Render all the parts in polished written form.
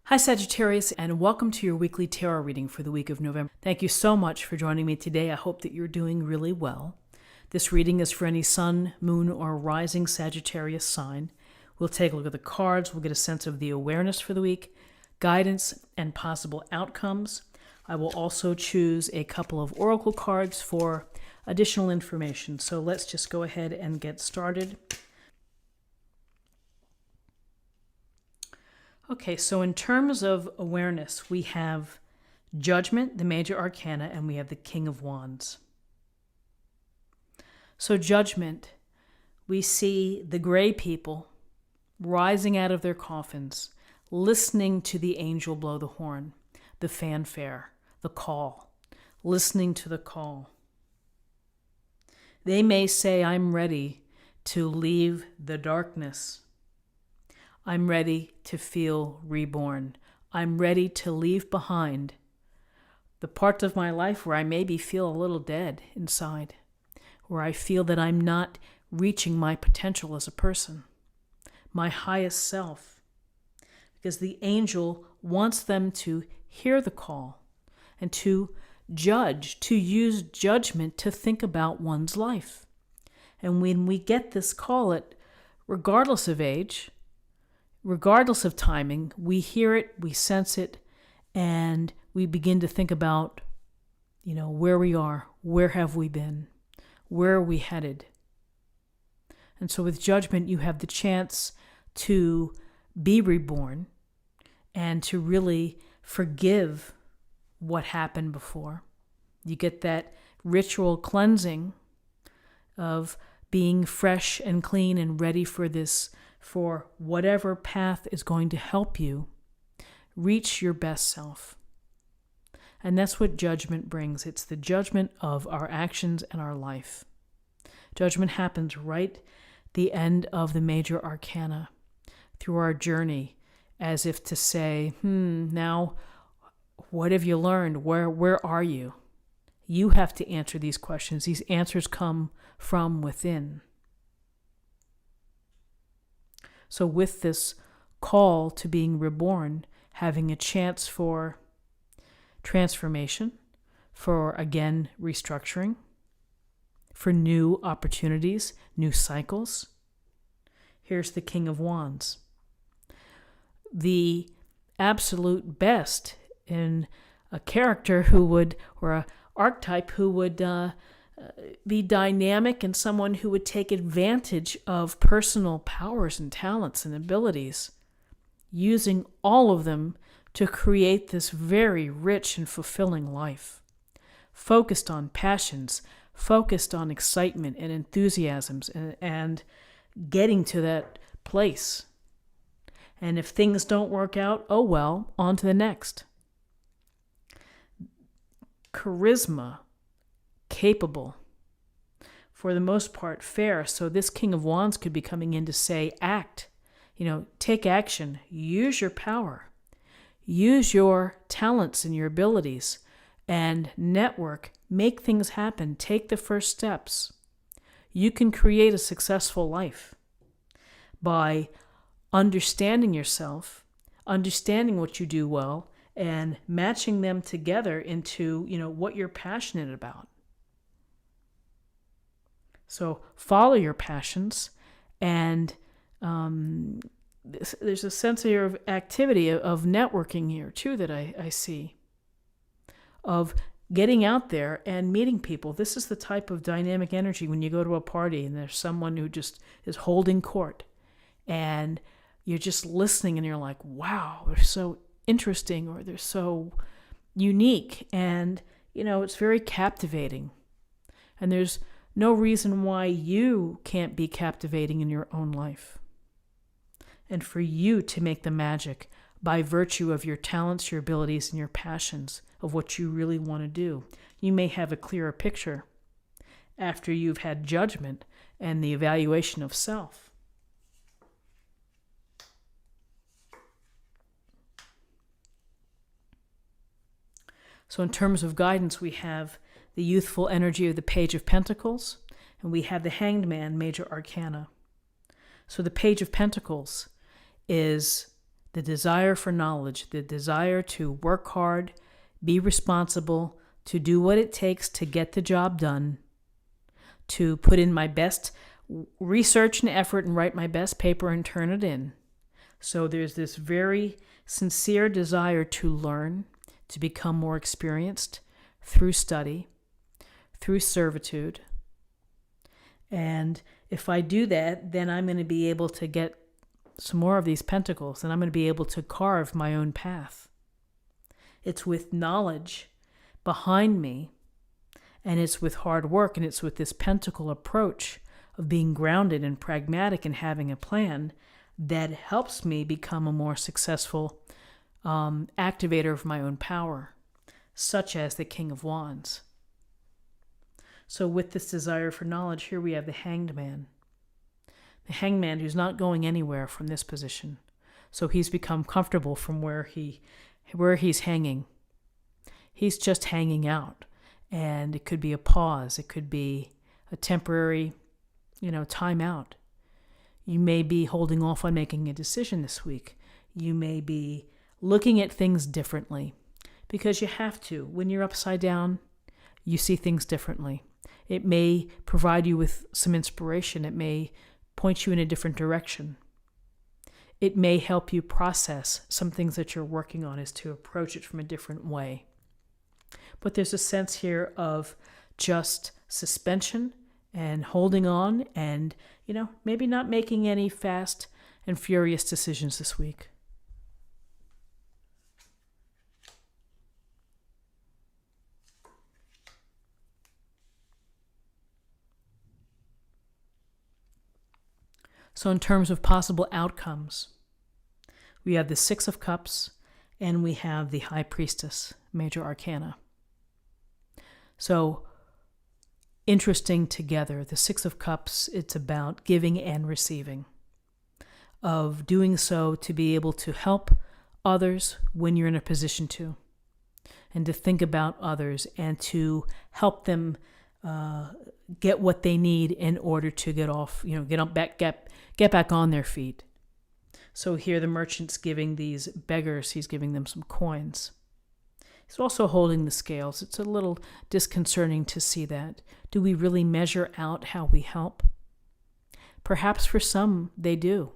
Hi Sagittarius, and welcome to your weekly tarot reading for the week of November. Thank you so much for joining me today. I hope that you're doing really well. This reading is for any sun, moon, or rising Sagittarius sign. We'll take a look at the cards. We'll get a sense of the awareness for the week, guidance, and possible outcomes. I will also choose a couple of oracle cards for additional information. So let's just go ahead and get started. Okay, so in terms of awareness, we have Judgment, the major arcana, and we have the King of Wands. So Judgment, we see the gray people rising out of their coffins, listening to the angel blow the horn, the fanfare, the call, listening to the call. They may say, I'm ready to leave the darkness. I'm ready to feel reborn. I'm ready to leave behind the parts of my life where I maybe feel a little dead inside, where I feel that I'm not reaching my potential as a person, my highest self, because the angel wants them to hear the call and to judge, to use judgment to think about one's life. And when we get this call, regardless of age, regardless of timing, we hear it, we sense it, and we begin to think about, where we are, where have we been, where are we headed. And so with Judgment, you have the chance to be reborn and to really forgive what happened before. You get that ritual cleansing of being fresh and clean and ready for whatever path is going to help you reach your best self. And that's what Judgment brings. It's the judgment of our actions and our life. Judgment happens right the end of the major arcana through our journey, as if to say, now what have you learned? Where are you? You have to answer these questions. These answers come from within. So with this call to being reborn, having a chance for transformation, for, again, restructuring, for new opportunities, new cycles, here's the King of Wands. The absolute best in a character or an archetype who would be dynamic and someone who would take advantage of personal powers and talents and abilities, using all of them to create this very rich and fulfilling life, focused on passions, focused on excitement and enthusiasms, and getting to that place. And if things don't work out, oh well, on to the next. Charisma, capable, for the most part fair. So this King of Wands could be coming in to say, act, take action, use your power, use your talents and your abilities, and network, make things happen, take the first steps. You can create a successful life by understanding yourself, understanding what you do well, and matching them together into, what you're passionate about. So follow your passions, and there's a sense here of activity, of networking here too that I see, of getting out there and meeting people. This is the type of dynamic energy when you go to a party and there's someone who just is holding court, and you're just listening and you're like, wow, they're so interesting, or they're so unique, and it's very captivating. And there's no reason why you can't be captivating in your own life. And for you to make the magic by virtue of your talents, your abilities, and your passions of what you really want to do. You may have a clearer picture after you've had Judgment and the evaluation of self. So in terms of guidance, we have the youthful energy of the Page of Pentacles, and we have the Hanged Man, major arcana. So the Page of Pentacles is the desire for knowledge, the desire to work hard, be responsible, to do what it takes to get the job done, to put in my best research and effort and write my best paper and turn it in. So there's this very sincere desire to learn, to become more experienced through study, through servitude. And if I do that, then I'm going to be able to get some more of these pentacles, and I'm going to be able to carve my own path. It's with knowledge behind me, and it's with hard work, and it's with this pentacle approach of being grounded and pragmatic and having a plan that helps me become a more successful activator of my own power, such as the King of Wands. So with this desire for knowledge, here we have the Hanged Man. The Hanged Man who's not going anywhere from this position. So he's become comfortable from where he's hanging. He's just hanging out. And it could be a pause. It could be a temporary, time out. You may be holding off on making a decision this week. You may be looking at things differently because you have to. When you're upside down, you see things differently. It may provide you with some inspiration. It may point you in a different direction. It may help you process some things that you're working on, is to approach it from a different way. But there's a sense here of just suspension and holding on and, maybe not making any fast and furious decisions this week. So in terms of possible outcomes, we have the Six of Cups and we have the High Priestess, Major Arcana. So interesting together. The Six of Cups, it's about giving and receiving, of doing so to be able to help others when you're in a position to, and to think about others and to help them get what they need in order to get back on their feet. So here the merchant's giving these beggars, he's giving them some coins. He's also holding the scales. It's a little disconcerting to see that. Do we really measure out how we help? Perhaps for some they do.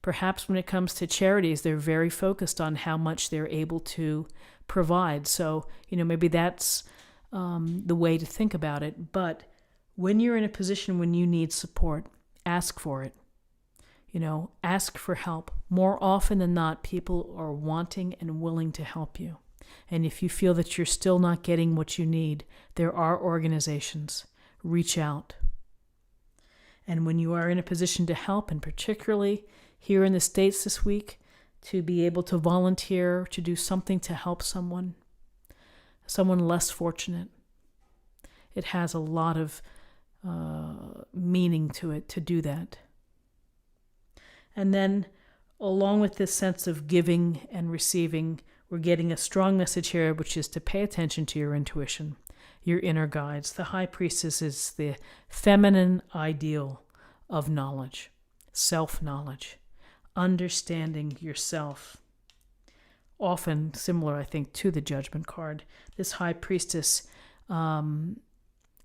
Perhaps when it comes to charities, they're very focused on how much they're able to provide. So, maybe that's the way to think about it. But when you're in a position when you need support, ask for it. Ask for help. More often than not, people are wanting and willing to help you. And if you feel that you're still not getting what you need, there are organizations. Reach out. And when you are in a position to help, and particularly here in the States this week, to be able to volunteer, to do something to help someone less fortunate, it has a lot of meaning to it to do that. And then along with this sense of giving and receiving, we're getting a strong message here, which is to pay attention to your intuition, your inner guides. The High Priestess is the feminine ideal of knowledge, self-knowledge, understanding yourself. Often similar, I think, to the Judgment card. This High Priestess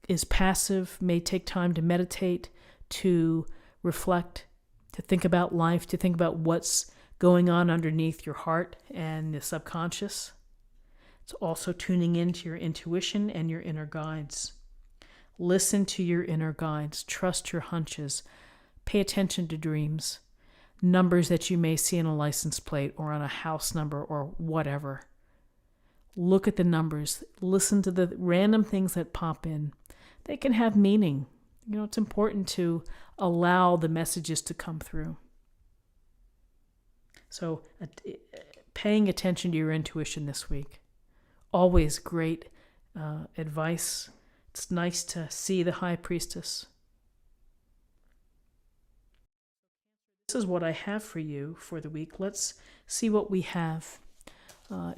is passive, may take time to meditate, to reflect, to think about life, to think about what's going on underneath your heart and the subconscious. It's also tuning into your intuition and your inner guides. Listen to your inner guides. Trust your hunches. Pay attention to dreams, numbers that you may see in a license plate or on a house number or whatever. Look at the numbers. Listen to the random things that pop in. They can have meaning. It's important to allow the messages to come through. So paying attention to your intuition this week. Always great advice. It's nice to see the High Priestess. This is what I have for you for the week. Let's see what we have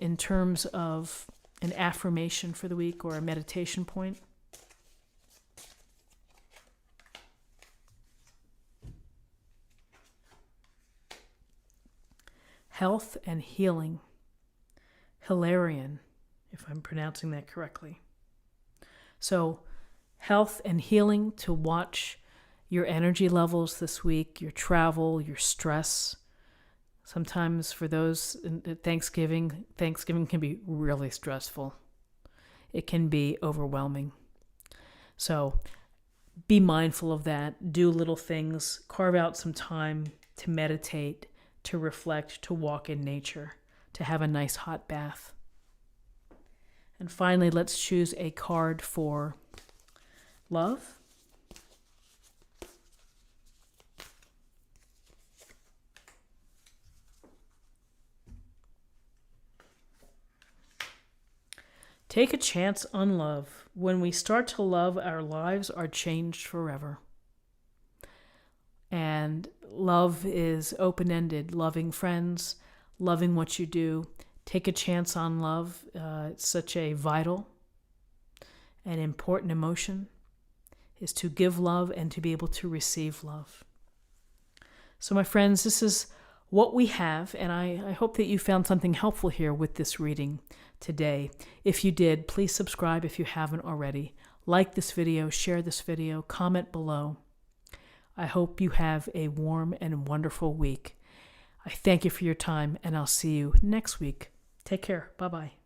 in terms of an affirmation for the week or a meditation point. health and healing. Hilarion, if I'm pronouncing that correctly. So, health and healing to watch your energy levels this week, your travel, your stress. Sometimes for those at Thanksgiving can be really stressful. It can be overwhelming. So be mindful of that. Do little things. Carve out some time to meditate, to reflect, to walk in nature, to have a nice hot bath. And finally, let's choose a card for love. Take a chance on love. When we start to love, our lives are changed forever. And love is open-ended. Loving friends, loving what you do. Take a chance on love. It's such a vital and important emotion, is to give love and to be able to receive love. So my friends, this is what we have, and I hope that you found something helpful here with this reading today. If you did, please subscribe if you haven't already. Like this video, share this video, comment below. I hope you have a warm and wonderful week. I thank you for your time, and I'll see you next week. Take care. Bye-bye.